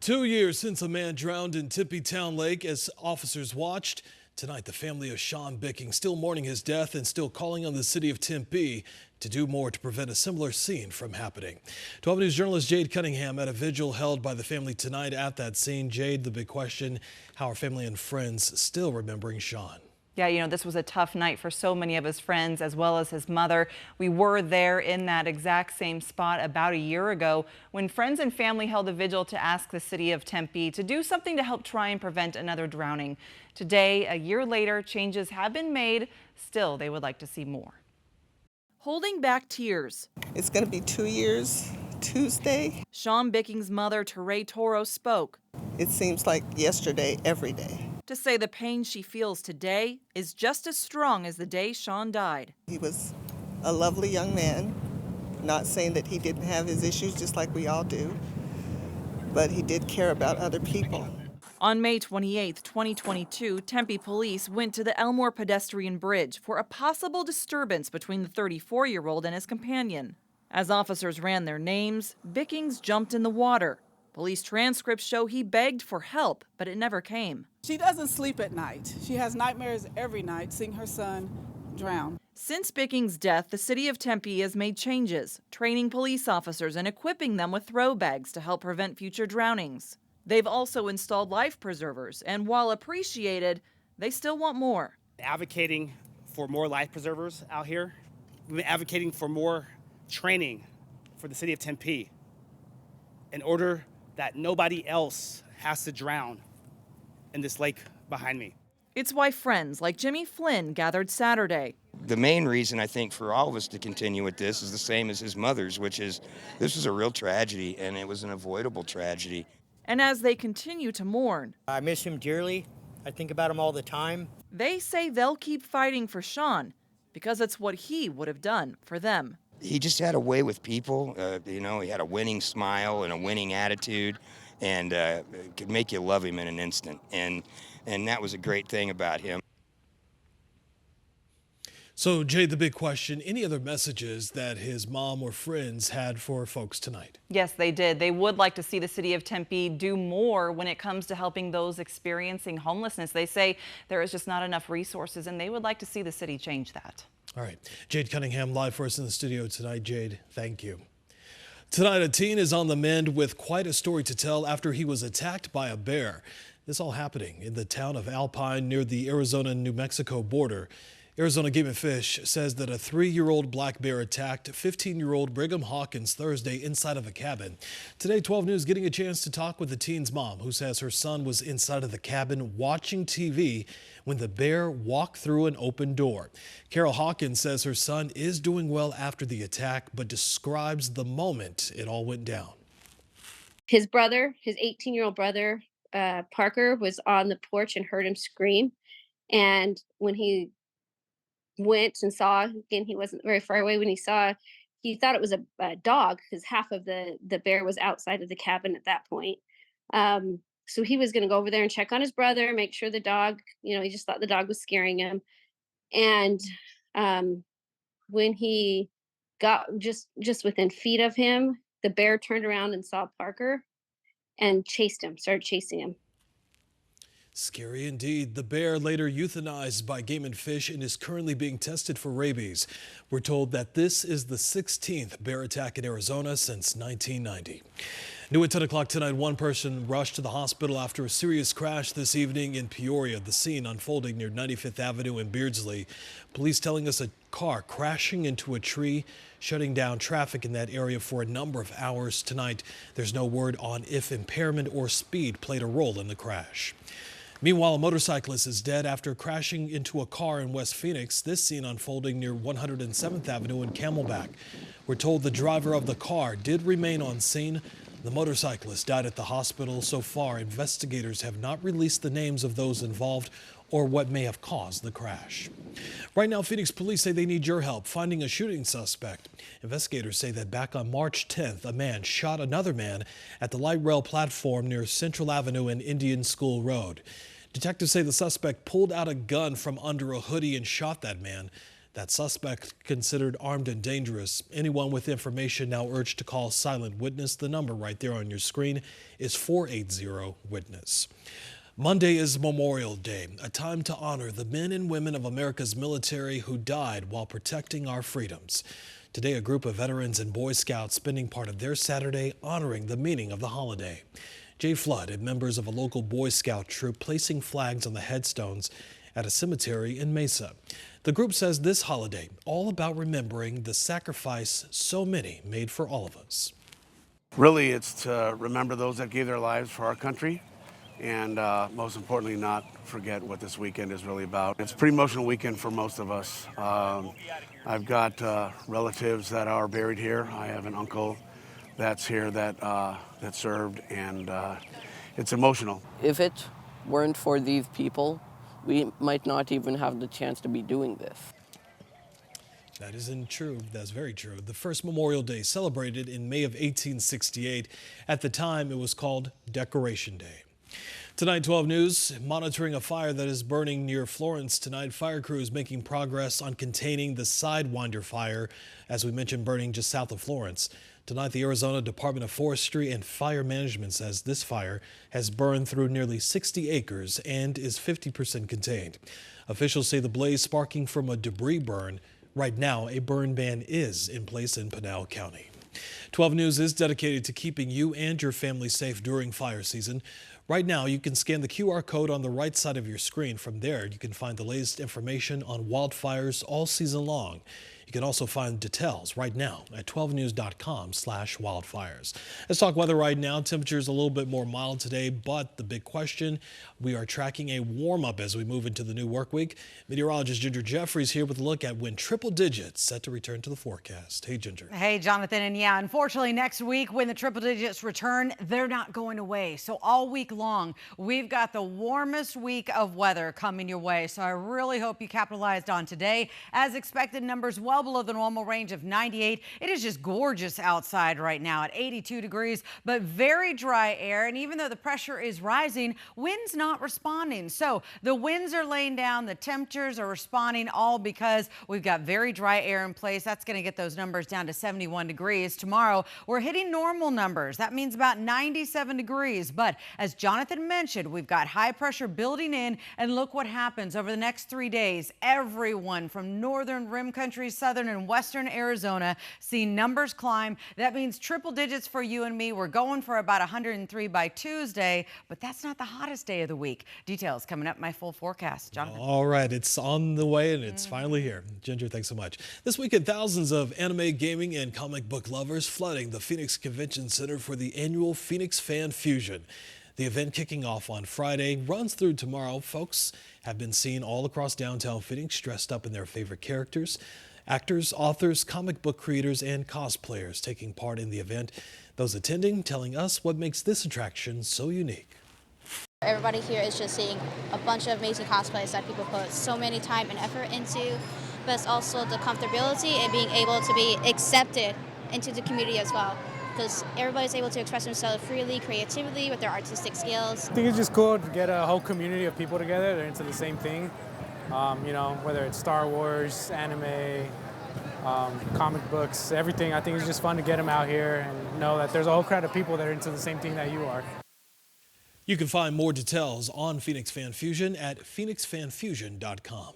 2 years since a man drowned in Tempe Town Lake as officers watched. Tonight, the family of Shawn Bicking still mourning his death and still calling on the city of Tempe to do more to prevent a similar scene from happening. 12 News journalist Jade Cunningham at a vigil held by the family tonight at that scene. Jade, the big question, how are family and friends still remembering Shawn? Yeah, this was a tough night for so many of his friends as well as his mother. We were there in that exact same spot about a year ago when friends and family held a vigil to ask the city of Tempe to do something to help try and prevent another drowning. Today, a year later, changes have been made. Still, they would like to see more. Holding back tears. It's going to be 2 years Tuesday. Shawn Bicking's mother, Teray Toro, spoke. It seems like yesterday, every day. To say the pain she feels today is just as strong as the day Shawn died. He was a lovely young man, not saying that he didn't have his issues just like we all do, but he did care about other people. On May 28, 2022, Tempe police went to the Elmore pedestrian bridge for a possible disturbance between the 34-year-old and his companion. As officers ran their names, Bickings jumped in the water. Police transcripts show he begged for help, but it never came. She doesn't sleep at night. She has nightmares every night seeing her son drown. Since Bicking's death, the city of Tempe has made changes, training police officers and equipping them with throw bags to help prevent future drownings. They've also installed life preservers, and while appreciated, they still want more. Advocating for more life preservers out here. We've been advocating for more training for the city of Tempe in order that nobody else has to drown in this lake behind me. It's why friends like Jimmy Flynn gathered Saturday. The main reason I think for all of us to continue with this is the same as his mother's, which is this was a real tragedy and it was an avoidable tragedy. And as they continue to mourn, I miss him dearly. I think about him all the time. They say they'll keep fighting for Shawn because it's what he would have done for them. He just had a way with people. He had a winning smile and a winning attitude, and it could make you love him in an instant. And that was a great thing about him. So, Jade, the big question, any other messages that his mom or friends had for folks tonight? Yes, they did. They would like to see the city of Tempe do more when it comes to helping those experiencing homelessness. They say there is just not enough resources, and they would like to see the city change that. All right. Jade Cunningham live for us in the studio tonight. Jade, thank you. Tonight, a teen is on the mend with quite a story to tell after he was attacked by a bear. This all happening in the town of Alpine near the Arizona-New Mexico border. Arizona Game and Fish says that a 3-year-old black bear attacked 15-year-old Brigham Hawkins Thursday inside of a cabin. Today, 12 News getting a chance to talk with the teen's mom, who says her son was inside of the cabin watching TV when the bear walked through an open door. Carol Hawkins says her son is doing well after the attack, but describes the moment it all went down. His brother, his 18-year-old brother, Parker, was on the porch and heard him scream. And when he went and saw, again, he wasn't very far away when he thought it was a dog because half of the bear was outside of the cabin at that point. So he was going to go over there and check on his brother, make sure the dog, he just thought the dog was scaring him. And when he got just within feet of him, the bear turned around and saw Parker and started chasing him. Scary indeed. The bear, later euthanized by Game and Fish, and is currently being tested for rabies. We're told that this is the 16th bear attack in Arizona since 1990. New at 10 o'clock tonight, one person rushed to the hospital after a serious crash this evening in Peoria. The scene unfolding near 95th Avenue in Beardsley. Police telling us a car crashing into a tree, shutting down traffic in that area for a number of hours tonight. There's no word on if impairment or speed played a role in the crash. Meanwhile, a motorcyclist is dead after crashing into a car in West Phoenix. This scene unfolding near 107th Avenue in Camelback. We're told the driver of the car did remain on scene. The motorcyclist died at the hospital. So far, investigators have not released the names of those involved or what may have caused the crash. Right now, Phoenix police say they need your help finding a shooting suspect. Investigators say that back on March 10th, a man shot another man at the light rail platform near Central Avenue and Indian School Road. Detectives say the suspect pulled out a gun from under a hoodie and shot that man. That suspect considered armed and dangerous. Anyone with information now urged to call Silent Witness. The number right there on your screen is 480-WITNESS. Monday is Memorial Day, a time to honor the men and women of America's military who died while protecting our freedoms. Today, a group of veterans and Boy Scouts spending part of their Saturday honoring the meaning of the holiday. Jay Flood and members of a local Boy Scout troop placing flags on the headstones at a cemetery in Mesa. The group says this holiday, all about remembering the sacrifice so many made for all of us. Really, it's to remember those that gave their lives for our country, and most importantly, not forget what this weekend is really about. It's a pretty emotional weekend for most of us. I've got relatives that are buried here. I have an uncle that's here that served, and it's emotional. If it weren't for these people, we might not even have the chance to be doing this. That isn't true. That's very true. The first Memorial Day celebrated in May of 1868. At the time, it was called Decoration Day. Tonight, 12 News, monitoring a fire that is burning near Florence tonight. Fire crews making progress on containing the Sidewinder fire, as we mentioned, burning just south of Florence. Tonight, the Arizona Department of Forestry and Fire Management says this fire has burned through nearly 60 acres and is 50% contained. Officials say the blaze sparking from a debris burn. Right now, a burn ban is in place in Pinal County. 12 News is dedicated to keeping you and your family safe during fire season. Right now, you can scan the QR code on the right side of your screen. From there, you can find the latest information on wildfires all season long. You can also find details right now at 12news.com/wildfires. Let's talk weather right now. Temperatures a little bit more mild today, but the big question, we are tracking a warm up as we move into the new work week. Meteorologist Ginger Jeffries here with a look at when triple digits set to return to the forecast. Hey, Ginger. Hey, Jonathan. And yeah, unfortunately, next week when the triple digits return, they're not going away. So all week long, we've got the warmest week of weather coming your way. So I really hope you capitalized on today. As expected, numbers well below the normal range of 98. It is just gorgeous outside right now at 82 degrees, but very dry air. And even though the pressure is rising, wind's not responding. So the winds are laying down, the temperatures are responding, all because we've got very dry air in place. That's going to get those numbers down to 71 degrees. Tomorrow, we're hitting normal numbers. That means about 97 degrees. But as Jonathan mentioned, we've got high pressure building in, and look what happens over the next 3 days. Everyone from northern rim country, southern and western Arizona seeing numbers climb. That means triple digits for you and me. We're going for about 103 by Tuesday, but that's not the hottest day of the week. Details coming up, my full forecast. Jonathan. All right, it's on the way and it's finally here. Ginger, thanks so much. This weekend, thousands of anime, gaming, and comic book lovers flooding the Phoenix Convention Center for the annual Phoenix Fan Fusion. The event, kicking off on Friday, runs through tomorrow. Folks have been seen all across downtown Phoenix dressed up in their favorite characters. Actors, authors, comic book creators, and cosplayers taking part in the event. Those attending telling us what makes this attraction so unique. Everybody here is just seeing a bunch of amazing cosplays that people put so many time and effort into, but it's also the comfortability and being able to be accepted into the community as well. Because everybody's able to express themselves freely, creatively, with their artistic skills. I think it's just cool to get a whole community of people together. They're into the same thing. You know, whether it's Star Wars, anime, comic books, everything. I think it's just fun to get them out here and know that there's a whole crowd of people that are into the same thing that you are. You can find more details on Phoenix Fan Fusion at phoenixfanfusion.com.